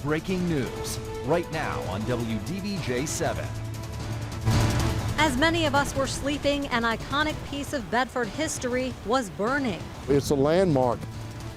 breaking news right now on WDBJ 7. As many of us were sleeping, an iconic piece of Bedford history was burning. It's a landmark.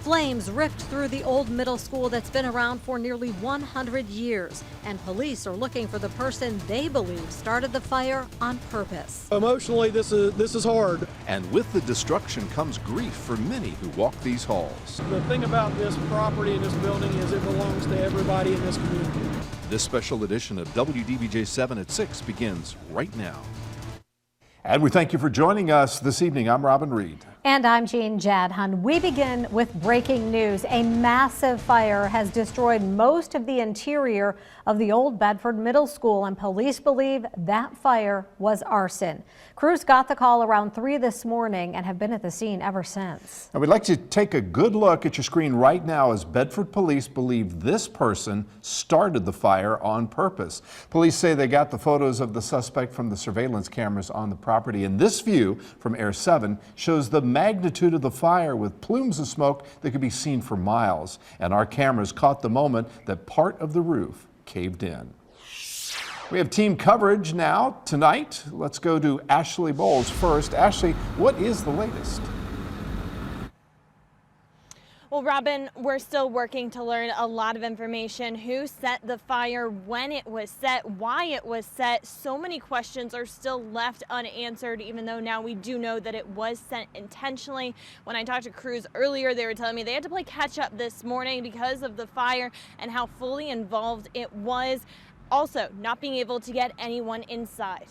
Flames ripped through the old middle school that's been around for nearly 100 years, and police are looking for the person they believe started the fire on purpose. Emotionally, this is hard. And with the destruction comes grief for many who walk these halls. The thing about this property and this building is it belongs to everybody in this community. This special edition of WDBJ 7 at 6 begins right now. And we thank you for joining us this evening. I'm Robin Reed. And I'm Jean Jadhun. We begin with breaking news. A massive fire has destroyed most of the interior of the Old Bedford Middle School, and police believe that fire was arson. Crews got the call around 3 this morning and have been at the scene ever since. And we'd like to take a good look at your screen right now as Bedford police believe this person started the fire on purpose. Police say they got the photos of the suspect from the surveillance cameras on the property, and this view from Air 7 shows the magnitude of the fire with plumes of smoke that could be seen for miles. And our cameras caught the moment that part of the roof caved in. We have team coverage now tonight. Let's go to Ashley Bowles first. Ashley, what is the latest? Well, Robin, we're still working to learn a lot of information. Who set the fire, when it was set, why it was set. So many questions are still left unanswered, even though now we do know that it was set intentionally. When I talked to crews earlier, they were telling me they had to play catch up this morning because of the fire and how fully involved it was. Also, not being able to get anyone inside.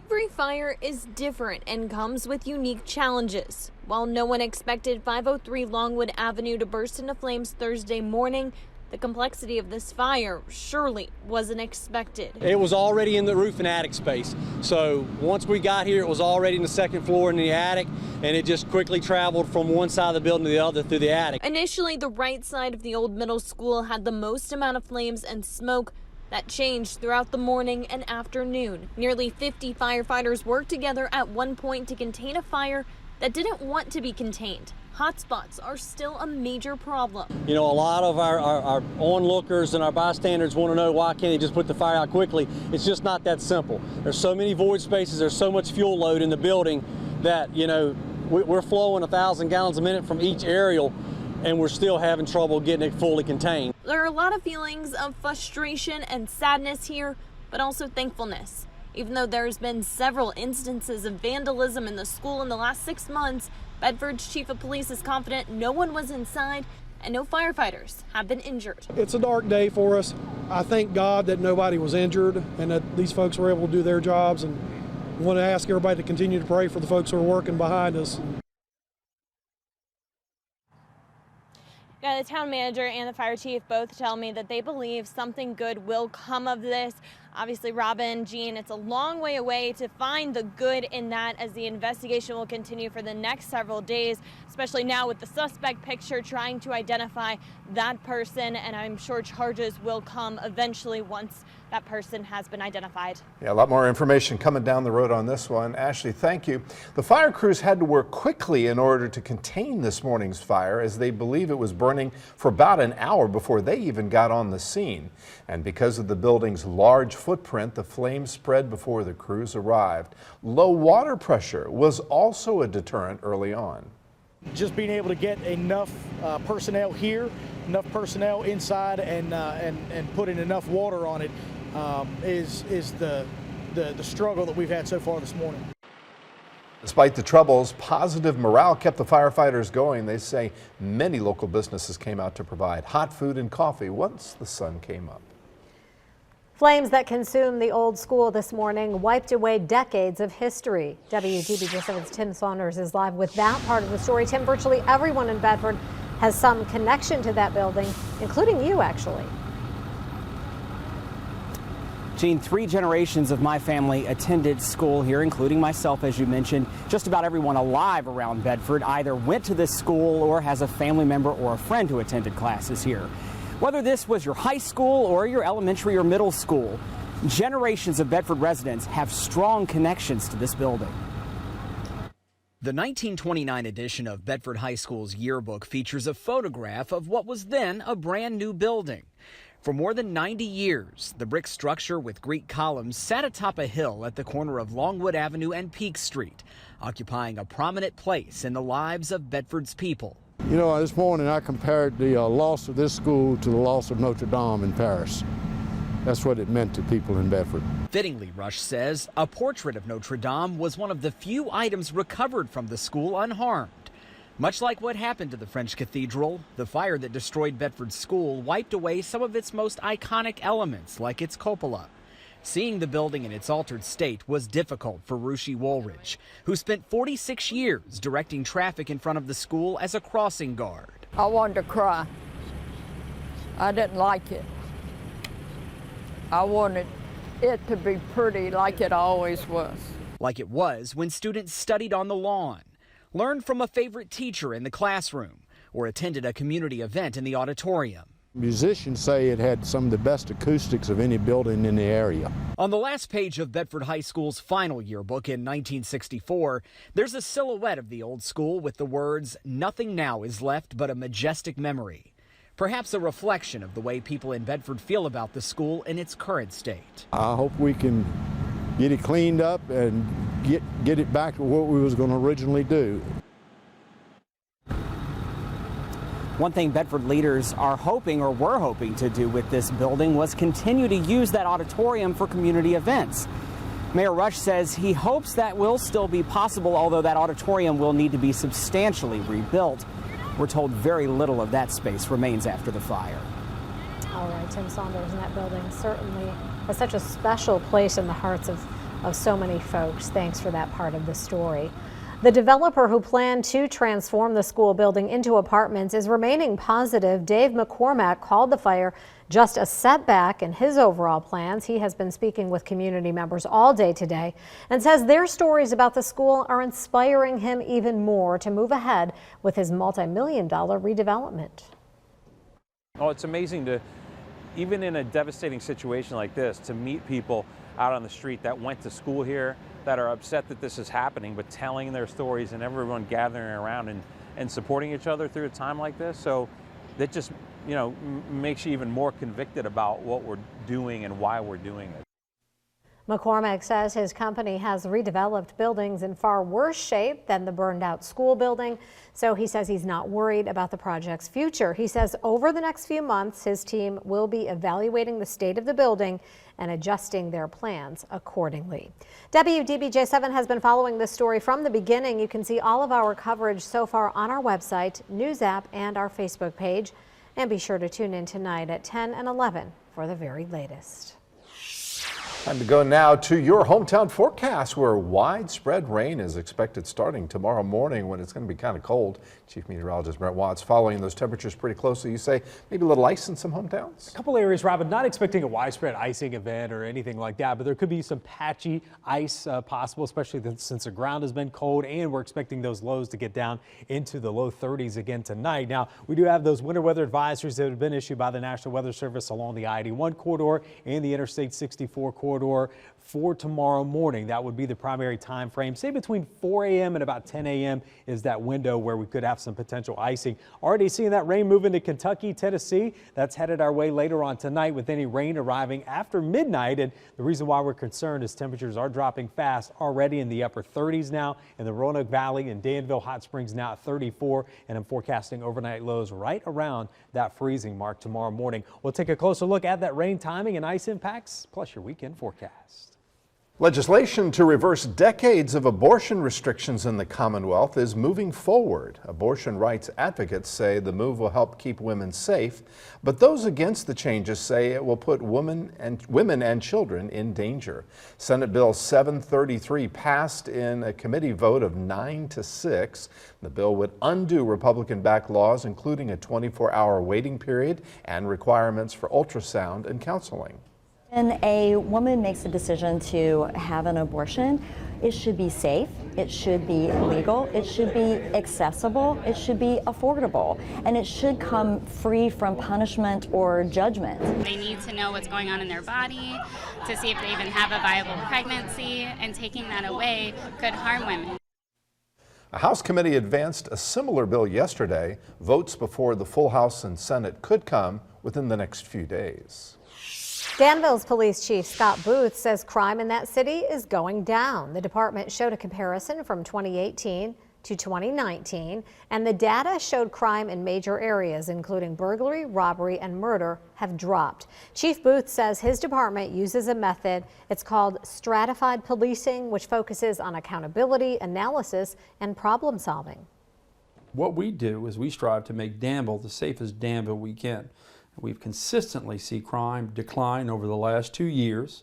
Every fire is different and comes with unique challenges. While no one expected 503 Longwood Avenue to burst into flames Thursday morning, the complexity of this fire surely wasn't expected. It was already in the roof and attic space. So once we got here, it was already in the second floor in the attic, and it just quickly traveled from one side of the building to the other through the attic. Initially, the right side of the old middle school had the most amount of flames and smoke. That changed throughout the morning and afternoon. Nearly 50 firefighters worked together at one point to contain a fire that didn't want to be contained. Hotspots are still a major problem. You know, a lot of our onlookers and our bystanders want to know why can't they just put the fire out quickly. It's just not that simple. There's so many void spaces, there's so much fuel load in the building that, you know, we're flowing 1,000 gallons a minute from each aerial, and we're still having trouble getting it fully contained. There are a lot of feelings of frustration and sadness here, but also thankfulness. Even though there's been several instances of vandalism in the school in the last 6 months, Bedford's chief of police is confident no one was inside and no firefighters have been injured. It's a dark day for us. I thank God that nobody was injured and that these folks were able to do their jobs, and want to ask everybody to continue to pray for the folks who are working behind us. Yeah, the town manager and the fire chief both tell me that they believe something good will come of this. Obviously, Robin, Jean, it's a long way away to find the good in that as the investigation will continue for the next several days, especially now with the suspect picture trying to identify that person. And I'm sure charges will come eventually once that person has been identified. Yeah, a lot more information coming down the road on this one. Ashley, thank you. The fire crews had to work quickly in order to contain this morning's fire, as they believe it was burning for about an hour before they even got on the scene. And because of the building's large footprint, the flames spread before the crews arrived. Low water pressure was also a deterrent early on. Just being able to get enough personnel here, enough personnel inside, and putting enough water on it is the struggle that we've had so far this morning. Despite the troubles, positive morale kept the firefighters going. They say many local businesses came out to provide hot food and coffee once the sun came up. Flames that consumed the old school this morning wiped away decades of history. WDBJ7's Tim Saunders is live with that part of the story. Tim, virtually everyone in Bedford has some connection to that building, including you, actually. Jean, 3 generations of my family attended school here, including myself, as you mentioned. Just about everyone alive around Bedford either went to this school or has a family member or a friend who attended classes here. Whether this was your high school or your elementary or middle school, generations of Bedford residents have strong connections to this building. The 1929 edition of Bedford High School's yearbook features a photograph of what was then a brand new building. For more than 90 years, the brick structure with Greek columns sat atop a hill at the corner of Longwood Avenue and Peak Street, occupying a prominent place in the lives of Bedford's people. You know, this morning I compared the loss of this school to the loss of Notre Dame in Paris. That's what it meant to people in Bedford. Fittingly, Rush says, a portrait of Notre Dame was one of the few items recovered from the school unharmed. Much like what happened to the French cathedral, the fire that destroyed Bedford's school wiped away some of its most iconic elements, like its cupola. Seeing the building in its altered state was difficult for Rushi Woolridge, who spent 46 years directing traffic in front of the school as a crossing guard. I wanted to cry. I didn't like it. I wanted it to be pretty like it always was. Like it was when students studied on the lawn, learned from a favorite teacher in the classroom, or attended a community event in the auditorium. Musicians say it had some of the best acoustics of any building in the area. On the last page of Bedford High School's final yearbook in 1964, there's a silhouette of the old school with the words, "Nothing now is left but a majestic memory." Perhaps a reflection of the way people in Bedford feel about the school in its current state. I hope we can get it cleaned up and get it back to what we was going to originally do. One thing Bedford leaders are hoping, or were hoping to do with this building, was continue to use that auditorium for community events. Mayor Rush says he hopes that will still be possible, although that auditorium will need to be substantially rebuilt. We're told very little of that space remains after the fire. All right, Tim Saunders, and that building certainly has such a special place in the hearts of so many folks. Thanks for that part of the story. The developer who planned to transform the school building into apartments is remaining positive. Dave McCormack called the fire just a setback in his overall plans. He has been speaking with community members all day today and says their stories about the school are inspiring him even more to move ahead with his multi-million-dollar redevelopment. Oh, it's amazing to, even in a devastating situation like this, to meet people out on the street that went to school here, that are upset that this is happening, but telling their stories and everyone gathering around and supporting each other through a time like this. So that just, you know, makes you even more convicted about what we're doing and why we're doing it. McCormack says his company has redeveloped buildings in far worse shape than the burned out school building. So he says he's not worried about the project's future. He says over the next few months, his team will be evaluating the state of the building and adjusting their plans accordingly. WDBJ7 has been following this story from the beginning. You can see all of our coverage so far on our website, news app, and our Facebook page. And be sure to tune in tonight at 10 and 11 for the very latest. Time to go now to your hometown forecast, where widespread rain is expected starting tomorrow morning when it's going to be kind of cold. Chief Meteorologist Brent Watts following those temperatures pretty closely. You say maybe a little ice in some hometowns? A couple areas, Robin, not expecting a widespread icing event or anything like that, but there could be some patchy ice possible, especially since the ground has been cold, and we're expecting those lows to get down into the low 30s again tonight. Now, we do have those winter weather advisories that have been issued by the National Weather Service along the I-81 corridor and the Interstate 64 corridor for tomorrow morning. That would be the primary time frame. Say between 4 a.m. and about 10 a.m. is that window where we could have some potential icing. Already seeing that rain move into Kentucky, Tennessee. That's headed our way later on tonight, with any rain arriving after midnight. And the reason why we're concerned is temperatures are dropping fast, already in the upper 30s now in the Roanoke Valley and Danville Hot Springs now at 34. And I'm forecasting overnight lows right around that freezing mark tomorrow morning. We'll take a closer look at that rain timing and ice impacts, plus your weekend forecast. Legislation to reverse decades of abortion restrictions in the Commonwealth is moving forward. Abortion rights advocates say the move will help keep women safe, but those against the changes say it will put women and children in danger. Senate Bill 733 passed in a committee vote of 9-6. The bill would undo Republican-backed laws, including a 24-hour waiting period and requirements for ultrasound and counseling. When a woman makes a decision to have an abortion, it should be safe, it should be legal, it should be accessible, it should be affordable, and it should come free from punishment or judgment. They need to know what's going on in their body to see if they even have a viable pregnancy, and taking that away could harm women. A House committee advanced a similar bill yesterday. Votes before the full House and Senate could come within the next few days. Danville's Police Chief Scott Booth says crime in that city is going down. The department showed a comparison from 2018 to 2019, and the data showed crime in major areas, including burglary, robbery, and murder, have dropped. Chief Booth says his department uses a method. It's called stratified policing, which focuses on accountability, analysis, and problem solving. What we do is we strive to make Danville the safest Danville we can. We've consistently seen crime decline over the last 2 years.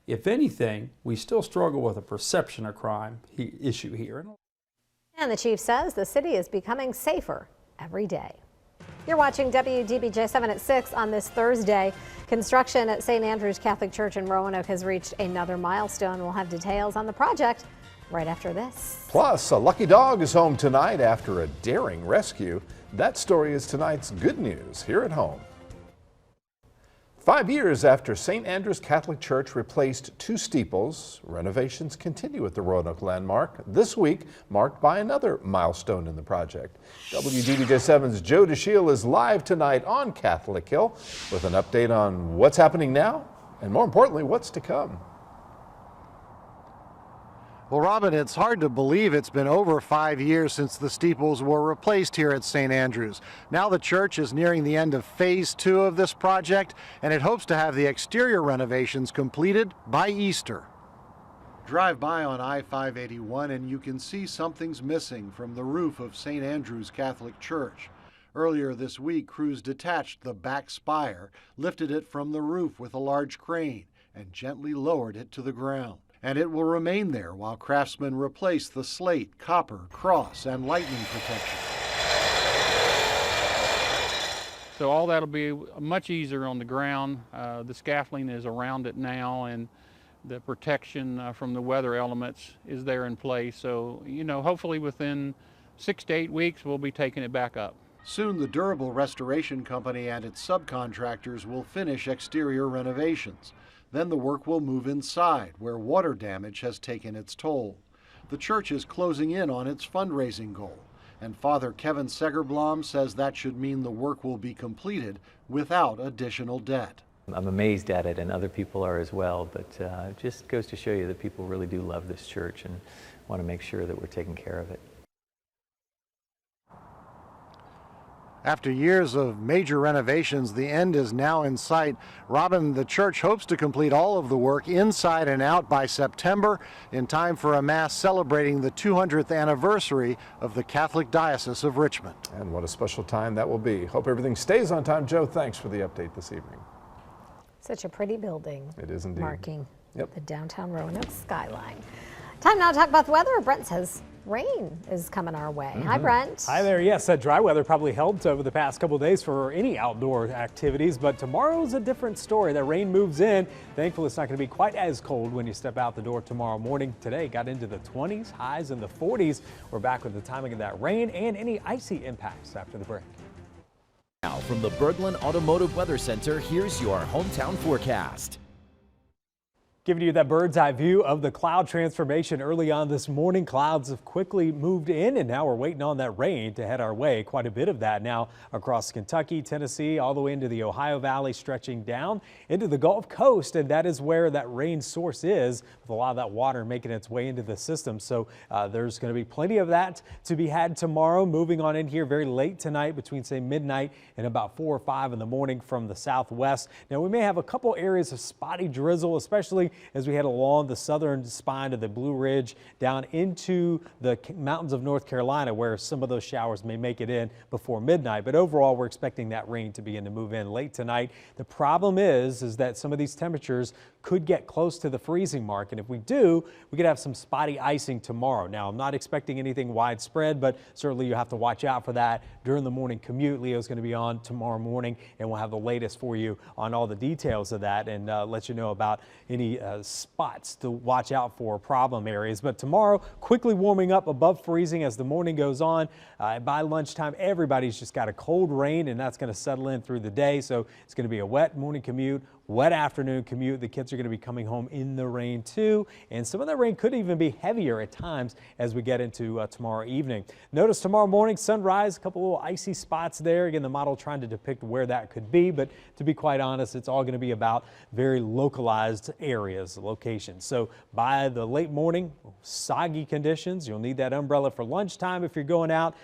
If anything, we still struggle with a perception of crime issue here. And the chief says the city is becoming safer every day. You're watching WDBJ 7 at 6 on this Thursday. Construction at St. Andrew's Catholic Church in Roanoke has reached another milestone. We'll have details on the project right after this. Plus, a lucky dog is home tonight after a daring rescue. That story is tonight's good news here at home. 5 years after St. Andrew's Catholic Church replaced 2 steeples, renovations continue at the Roanoke landmark, this week marked by another milestone in the project. WDBJ7's Joe DeShiel is live tonight on Catholic Hill with an update on what's happening now and, more importantly, what's to come. Well, Robin, it's hard to believe it's been over 5 years since the steeples were replaced here at St. Andrew's. Now the church is nearing the end of phase 2 of this project, and it hopes to have the exterior renovations completed by Easter. Drive by on I-581 and you can see something's missing from the roof of St. Andrew's Catholic Church. Earlier this week, crews detached the back spire, lifted it from the roof with a large crane, and gently lowered it to the ground. And it will remain there while craftsmen replace the slate, copper, cross, and lightning protection. So all that'll be much easier on the ground. The scaffolding is around it now, and the protection from the weather elements is there in place. So, hopefully within 6 to 8 weeks, we'll be taking it back up. Soon the Durable Restoration Company and its subcontractors will finish exterior renovations. Then the work will move inside, where water damage has taken its toll. The church is closing in on its fundraising goal, and Father Kevin Segerblom says that should mean the work will be completed without additional debt. I'm amazed at it, and other people are as well, but it just goes to show you that people really do love this church and want to make sure that we're taking care of it. After years of major renovations, the end is now in sight. Robin, the church hopes to complete all of the work inside and out by September in time for a Mass celebrating the 200th anniversary of the Catholic Diocese of Richmond. And what a special time that will be. Hope everything stays on time. Joe, thanks for the update this evening. Such a pretty building. It is indeed. Marking the downtown Roanoke skyline. Time now to talk about the weather. Brent says rain is coming our way. Hi, Brent. Hi there. Yes, that dry weather probably helped over the past couple of days for any outdoor activities, but tomorrow's a different story. That rain moves in. Thankfully, it's not going to be quite as cold when you step out the door tomorrow morning. Today got into the 20s, highs in the 40s. We're back with the timing of that rain and any icy impacts after the break. Now from the Berglund Automotive Weather Center, here's your hometown forecast. Giving you that bird's eye view of the cloud transformation early on this morning. Clouds have quickly moved in, and now we're waiting on that rain to head our way. Quite a bit of that now across Kentucky, Tennessee, all the way into the Ohio Valley, stretching down into the Gulf Coast, and that is where that rain source is, with a lot of that water making its way into the system. So there's going to be plenty of that to be had tomorrow. Moving on in here very late tonight, between say midnight and about 4 or 5 in the morning from the southwest. Now we may have a couple areas of spotty drizzle, especially as we head along the southern spine of the Blue Ridge down into the mountains of North Carolina, where some of those showers may make it in before midnight. But overall, we're expecting that rain to begin to move in late tonight. The problem is that some of these temperatures could get close to the freezing mark, and if we do, we could have some spotty icing tomorrow. Now, I'm not expecting anything widespread, but certainly you have to watch out for that during the morning commute. Leo's going to be on tomorrow morning, and we'll have the latest for you on all the details of that and let you know about any spots to watch out for, problem areas. But tomorrow, quickly warming up above freezing as the morning goes on. By lunchtime, everybody's just got a cold rain, and that's going to settle in through the day. So it's going to be a wet morning commute, wet afternoon commute. The kids are going to be coming home in the rain too, and some of that rain could even be heavier at times as we get into tomorrow evening. Notice tomorrow morning sunrise, a couple little icy spots there. Again, the model trying to depict where that could be, but to be quite honest, it's all going to be about very localized areas, locations. So by the late morning, soggy conditions. You'll need that umbrella for lunchtime if you're going out.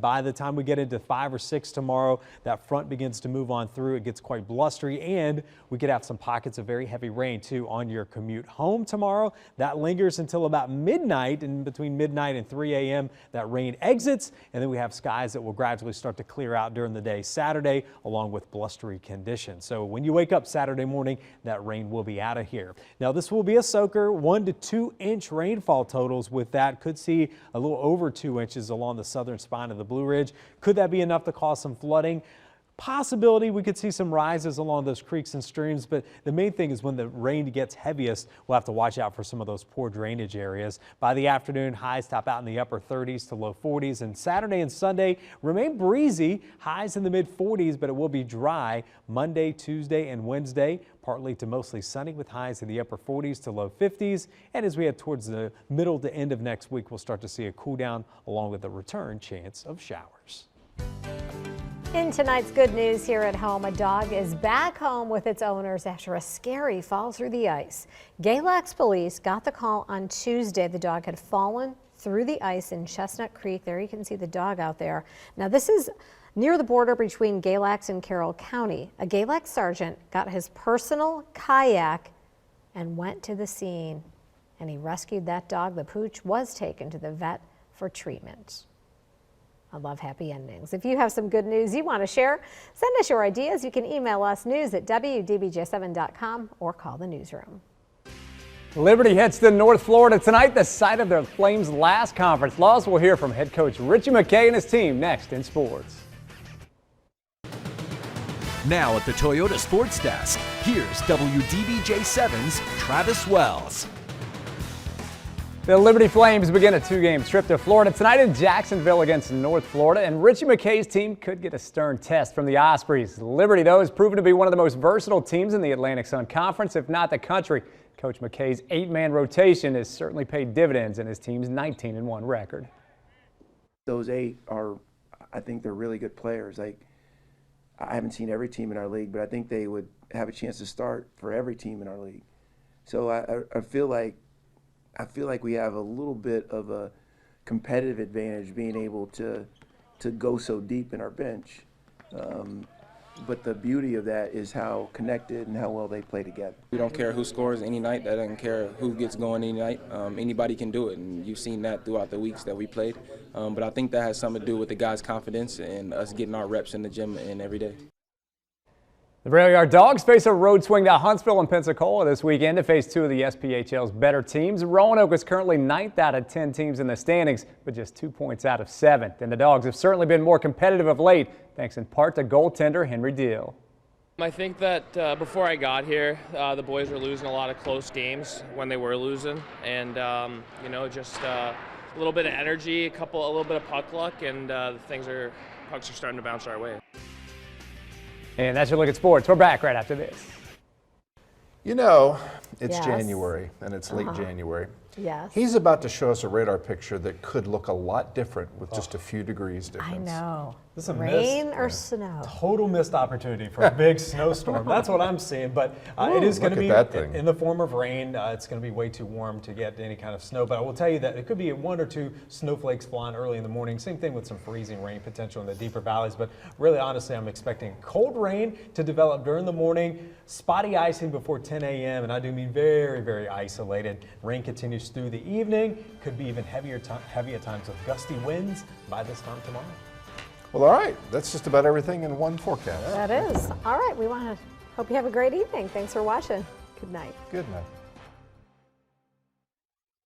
By the time we get into 5 or 6 tomorrow, that front begins to move on through. It gets quite blustery, and we could have some pockets of very heavy rain too on your commute home tomorrow. That lingers until about midnight, and between midnight and 3 a.m. that rain exits, and then we have skies that will gradually start to clear out during the day Saturday, along with blustery conditions. So when you wake up Saturday morning, that rain will be out of here. Now this will be a soaker, 1 to 2 inch rainfall totals with that. Could see a little over 2 inches along the southern spine of the Blue Ridge. Could that be enough to cause some flooding? Possibility. We could see some rises along those creeks and streams, but the main thing is when the rain gets heaviest, we'll have to watch out for some of those poor drainage areas. By the afternoon, highs top out in the upper 30s to low 40s, and Saturday and Sunday remain breezy, highs in the mid 40s, but it will be dry Monday, Tuesday, and Wednesday. Partly to mostly sunny with highs in the upper 40s to low 50s. And as we head towards the middle to end of next week, we'll start to see a cool down along with a return chance of showers. In tonight's good news here at home, a dog is back home with its owners after a scary fall through the ice. Galax police got the call on Tuesday. The dog had fallen through the ice in Chestnut Creek. There you can see the dog out there. Now this is near the border between Galax and Carroll County. A Galax sergeant got his personal kayak and went to the scene, and he rescued that dog. The pooch was taken to the vet for treatment. I love happy endings. If you have some good news you want to share, send us your ideas. You can email us news@wdbj7.com or call the newsroom. Liberty heads to North Florida tonight, the site of the Flames' last conference loss. We'll hear from head coach Richie McKay and his team next in sports. Now at the Toyota Sports Desk, here's WDBJ7's Travis Wells. The Liberty Flames begin a 2-game trip to Florida tonight in Jacksonville against North Florida, and Richie McKay's team could get a stern test from the Ospreys. Liberty, though, has proven to be one of the most versatile teams in the Atlantic Sun Conference, if not the country. Coach McKay's 8-man rotation has certainly paid dividends in his team's 19-1 record. Those 8 are, I think they're really good players. Like, I haven't seen every team in our league, but I think they would have a chance to start for every team in our league. So I feel like we have a little bit of a competitive advantage being able to go so deep in our bench. But the beauty of that is how connected and how well they play together. We don't care who scores any night. That doesn't care who gets going any night. Anybody can do it, and you've seen that throughout the weeks that we played. But I think that has something to do with the guys' confidence and us getting our reps in the gym and every day. The Braillard Dogs face a road swing to Huntsville and Pensacola this weekend to face 2 of the SPHL's better teams. Roanoke is currently 9th out of 10 teams in the standings, but just 2 points out of 7th. And the Dogs have certainly been more competitive of late, thanks in part to goaltender Henry Deal. I think that before I got here, the boys were losing a lot of close games when they were losing, and just a little bit of energy, a little bit of puck luck, and pucks are starting to bounce our way. And that's your look at sports. We're back right after this. You know, it's Yes. January, and it's late January. Yes. He's about to show us a radar picture that could look a lot different with just a few degrees difference. I know. This is a Rain missed- or snow? Total missed opportunity for a big snowstorm. That's what I'm seeing, but it is going to look be at that thing. in the form of rain. It's going to be way too warm to get any kind of snow, but I will tell you that it could be 1 or 2 snowflakes flying early in the morning. Same thing with some freezing rain potential in the deeper valleys, but really honestly I'm expecting cold rain to develop during the morning, spotty icing before 10 a.m. and I do mean very, very isolated. Rain continues through the evening, could be even heavy at times with gusty winds by this time tomorrow. Well, all right. That's just about everything in one forecast. That is. All right. We want to hope you have a great evening. Thanks for watching. Good night. Good night.